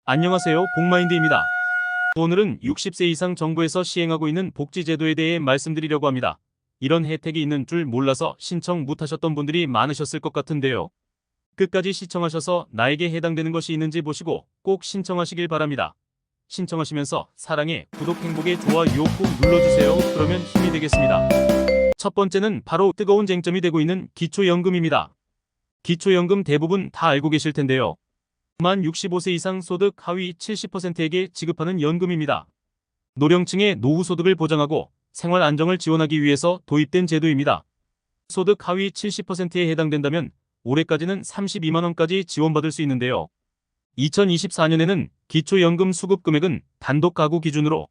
안녕하세요, 복마인드입니다. 오늘은 60세 이상 정부에서 시행하고 있는 복지제도에 대해 말씀드리려고 합니다. 이런 혜택이 있는 줄 몰라서 신청 못하셨던 분들이 많으셨을 것 같은데요. 끝까지 시청하셔서 나에게 해당되는 것이 있는지 보시고 꼭 신청하시길 바랍니다. 신청하시면서 사랑해, 구독, 행복의 좋아요 꾹 눌러주세요. 그러면 힘이 되겠습니다. 첫 번째는 바로 뜨거운 쟁점이 되고 있는 기초연금입니다. 기초연금 대부분 다 알고 계실 텐데요. 만 65세 이상 소득 하위 70%에게 지급하는 연금입니다. 노령층의 노후 소득을 보장하고 생활 안정을 지원하기 위해서 도입된 제도입니다. 소득 하위 70%에 해당된다면 올해까지는 32만 원까지 지원받을 수 있는데요. 2024년에는 기초연금 수급 금액은 단독 가구 기준으로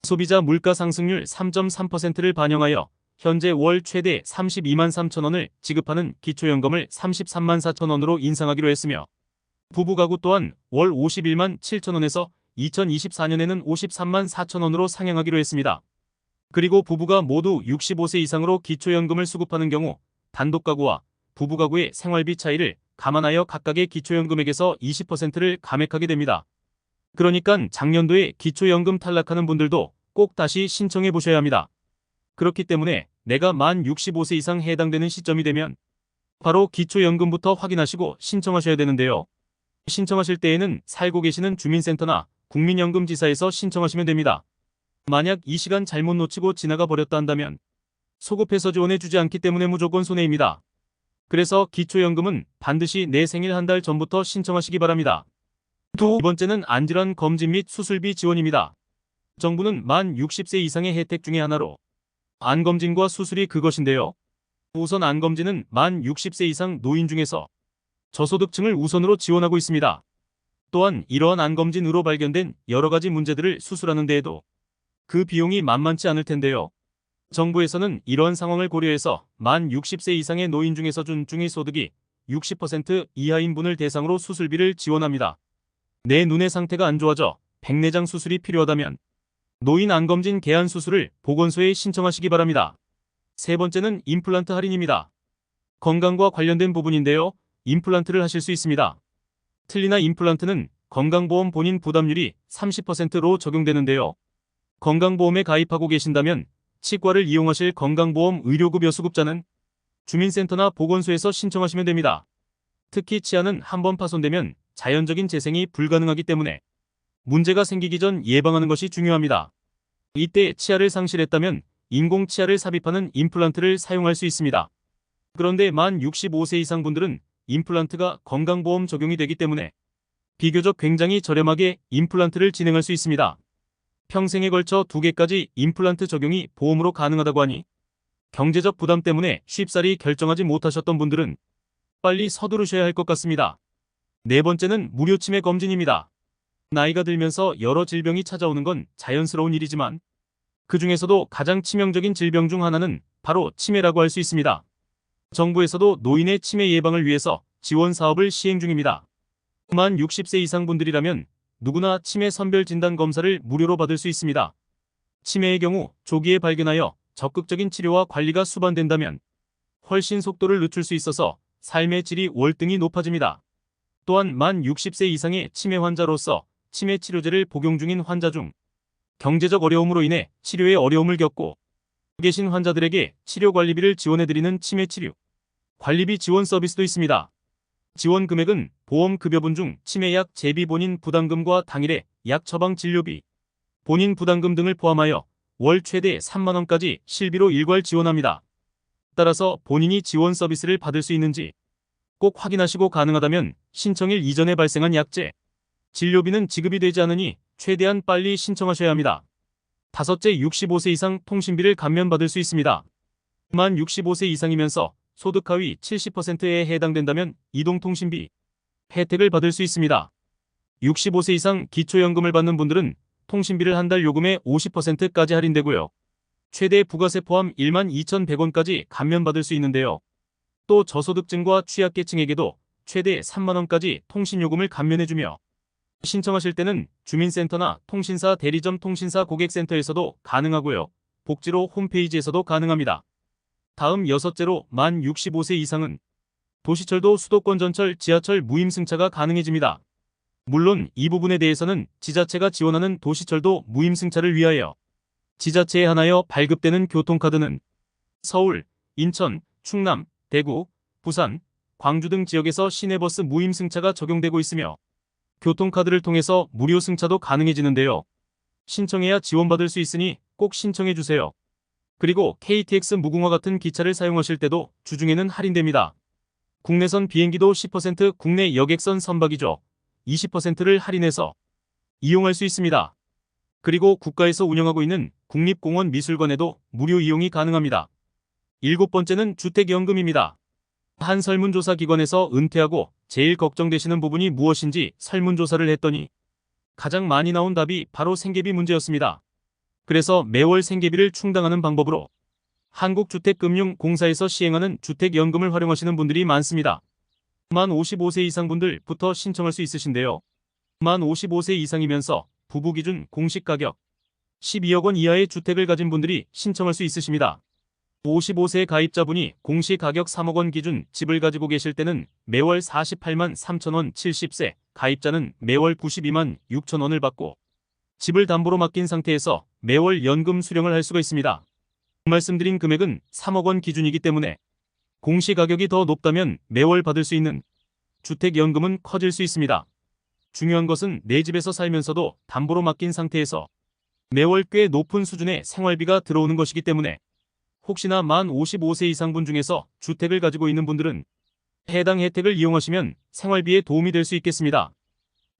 소비자 물가 상승률 3.3%를 반영하여 현재 월 최대 32만 3천 원을 지급하는 기초연금을 33만 4천 원으로 인상하기로 했으며 부부 가구 또한 월 51만 7천 원에서 2024년에는 53만 4천 원으로 상향하기로 했습니다. 그리고 부부가 모두 65세 이상으로 기초연금을 수급하는 경우 단독 가구와 부부 가구의 생활비 차이를 감안하여 각각의 기초연금액에서 20%를 감액하게 됩니다. 그러니까 작년도에 기초연금 탈락하는 분들도 꼭 다시 신청해 보셔야 합니다. 그렇기 때문에 내가 만 65세 이상 해당되는 시점이 되면 바로 기초연금부터 확인하시고 신청하셔야 되는데요. 신청하실 때에는 살고 계시는 주민센터나 국민연금지사에서 신청하시면 됩니다. 만약 이 시간 잘못 놓치고 지나가 버렸다 한다면 소급해서 지원해주지 않기 때문에 무조건 손해입니다. 그래서 기초연금은 반드시 내 생일 한 달 전부터 신청하시기 바랍니다. 두 번째는 안질환 검진 및 수술비 지원입니다. 정부는 만 60세 이상의 혜택 중에 하나로 안검진과 수술이 그것인데요. 우선 안검진은 만 60세 이상 노인 중에서 저소득층을 우선으로 지원하고 있습니다. 또한 이러한 안검진으로 발견된 여러 가지 문제들을 수술하는 데에도 그 비용이 만만치 않을 텐데요. 정부에서는 이러한 상황을 고려해서 만 60세 이상의 노인 중에서 중위 소득이 60% 이하인 분을 대상으로 수술비를 지원합니다. 내 눈의 상태가 안 좋아져 백내장 수술이 필요하다면 노인 안검진 개안 수술을 보건소에 신청하시기 바랍니다. 세 번째는 임플란트 할인입니다. 건강과 관련된 부분인데요. 임플란트를 하실 수 있습니다. 틀니나 임플란트는 건강보험 본인 부담률이 30%로 적용되는데요. 건강보험에 가입하고 계신다면 치과를 이용하실 건강보험 의료급여 수급자는 주민센터나 보건소에서 신청하시면 됩니다. 특히 치아는 한번 파손되면 자연적인 재생이 불가능하기 때문에 문제가 생기기 전 예방하는 것이 중요합니다. 이때 치아를 상실했다면 인공치아를 삽입하는 임플란트를 사용할 수 있습니다. 그런데 만 65세 이상 분들은 임플란트가 건강보험 적용이 되기 때문에 비교적 굉장히 저렴하게 임플란트를 진행할 수 있습니다. 평생에 걸쳐 2개까지 임플란트 적용이 보험으로 가능하다고 하니 경제적 부담 때문에 쉽사리 결정하지 못하셨던 분들은 빨리 서두르셔야 할 것 같습니다. 네 번째는 무료 치매 검진입니다. 나이가 들면서 여러 질병이 찾아오는 건 자연스러운 일이지만 그 중에서도 가장 치명적인 질병 중 하나는 바로 치매라고 할 수 있습니다. 정부에서도 노인의 치매 예방을 위해서 지원 사업을 시행 중입니다. 만 60세 이상 분들이라면 누구나 치매 선별 진단 검사를 무료로 받을 수 있습니다. 치매의 경우 조기에 발견하여 적극적인 치료와 관리가 수반된다면 훨씬 속도를 늦출 수 있어서 삶의 질이 월등히 높아집니다. 또한 만 60세 이상의 치매 환자로서 치매 치료제를 복용 중인 환자 중 경제적 어려움으로 인해 치료에 어려움을 겪고 계신 환자들에게 치료관리비를 지원해드리는 치매치료 관리비 지원 서비스도 있습니다. 지원 금액은 보험급여분 중 치매약 재비 본인 부담금과 당일의 약 처방 진료비, 본인 부담금 등을 포함하여 월 최대 3만 원까지 실비로 일괄 지원합니다. 따라서 본인이 지원 서비스를 받을 수 있는지 꼭 확인하시고 가능하다면 신청일 이전에 발생한 약제, 진료비는 지급이 되지 않으니 최대한 빨리 신청하셔야 합니다. 다섯째, 65세 이상 통신비를 감면받을 수 있습니다. 만 65세 이상이면서 소득 하위 70%에 해당된다면 이동통신비 혜택을 받을 수 있습니다. 65세 이상 기초연금을 받는 분들은 통신비를 한 달 요금의 50%까지 할인되고요. 최대 부가세 포함 1만 2,100원까지 감면받을 수 있는데요. 또 저소득층과 취약계층에게도 최대 3만 원까지 통신요금을 감면해주며 신청하실 때는 주민센터나 통신사 대리점 통신사 고객센터에서도 가능하고요. 복지로 홈페이지에서도 가능합니다. 다음 여섯째로 만 65세 이상은 도시철도 수도권 전철 지하철 무임승차가 가능해집니다. 물론 이 부분에 대해서는 지자체가 지원하는 도시철도 무임승차를 위하여 지자체에 한하여 발급되는 교통카드는 서울, 인천, 충남, 대구, 부산, 광주 등 지역에서 시내버스 무임승차가 적용되고 있으며 교통카드를 통해서 무료 승차도 가능해지는데요. 신청해야 지원받을 수 있으니 꼭 신청해주세요. 그리고 KTX 무궁화 같은 기차를 사용하실 때도 주중에는 할인됩니다. 국내선 비행기도 10% 국내 여객선 선박이죠. 20%를 할인해서 이용할 수 있습니다. 그리고 국가에서 운영하고 있는 국립공원 미술관에도 무료 이용이 가능합니다. 7번째는 주택연금입니다. 한 설문조사 기관에서 은퇴하고 제일 걱정되시는 부분이 무엇인지 설문조사를 했더니 가장 많이 나온 답이 바로 생계비 문제였습니다. 그래서 매월 생계비를 충당하는 방법으로 한국주택금융공사에서 시행하는 주택연금을 활용하시는 분들이 많습니다. 만 55세 이상 분들부터 신청할 수 있으신데요. 만 55세 이상이면서 부부 기준 공시가격 12억 원 이하의 주택을 가진 분들이 신청할 수 있으십니다. 55세 가입자분이 공시가격 3억 원 기준 집을 가지고 계실 때는 매월 48만 3천 원, 70세 가입자는 매월 92만 6천 원을 받고 집을 담보로 맡긴 상태에서 매월 연금 수령을 할 수가 있습니다. 말씀드린 금액은 3억 원 기준이기 때문에 공시가격이 더 높다면 매월 받을 수 있는 주택연금은 커질 수 있습니다. 중요한 것은 내 집에서 살면서도 담보로 맡긴 상태에서 매월 꽤 높은 수준의 생활비가 들어오는 것이기 때문에 혹시나 만 55세 이상 분 중에서 주택을 가지고 있는 분들은 해당 혜택을 이용하시면 생활비에 도움이 될 수 있겠습니다.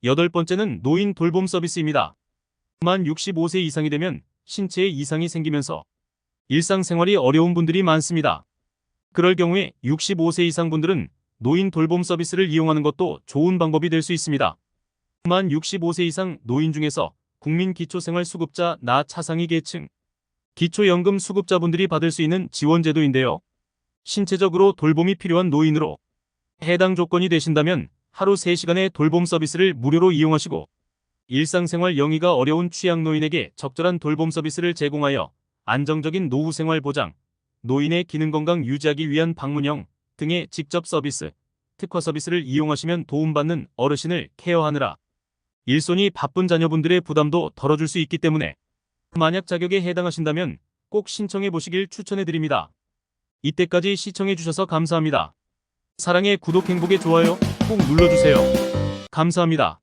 8번째는 노인 돌봄 서비스입니다. 만 65세 이상이 되면 신체에 이상이 생기면서 일상생활이 어려운 분들이 많습니다. 그럴 경우에 65세 이상 분들은 노인 돌봄 서비스를 이용하는 것도 좋은 방법이 될 수 있습니다. 만 65세 이상 노인 중에서 국민기초생활수급자 나 차상위 계층 기초연금 수급자분들이 받을 수 있는 지원제도인데요. 신체적으로 돌봄이 필요한 노인으로 해당 조건이 되신다면 하루 3시간의 돌봄 서비스를 무료로 이용하시고 일상생활 영위가 어려운 취약노인에게 적절한 돌봄 서비스를 제공하여 안정적인 노후생활 보장, 노인의 기능건강 유지하기 위한 방문형 등의 직접 서비스, 특화 서비스를 이용하시면 도움받는 어르신을 케어하느라 일손이 바쁜 자녀분들의 부담도 덜어줄 수 있기 때문에 만약 자격에 해당하신다면 꼭 신청해 보시길 추천해드립니다. 이때까지 시청해주셔서 감사합니다. 사랑의 구독 행복의 좋아요 꼭 눌러주세요. 감사합니다.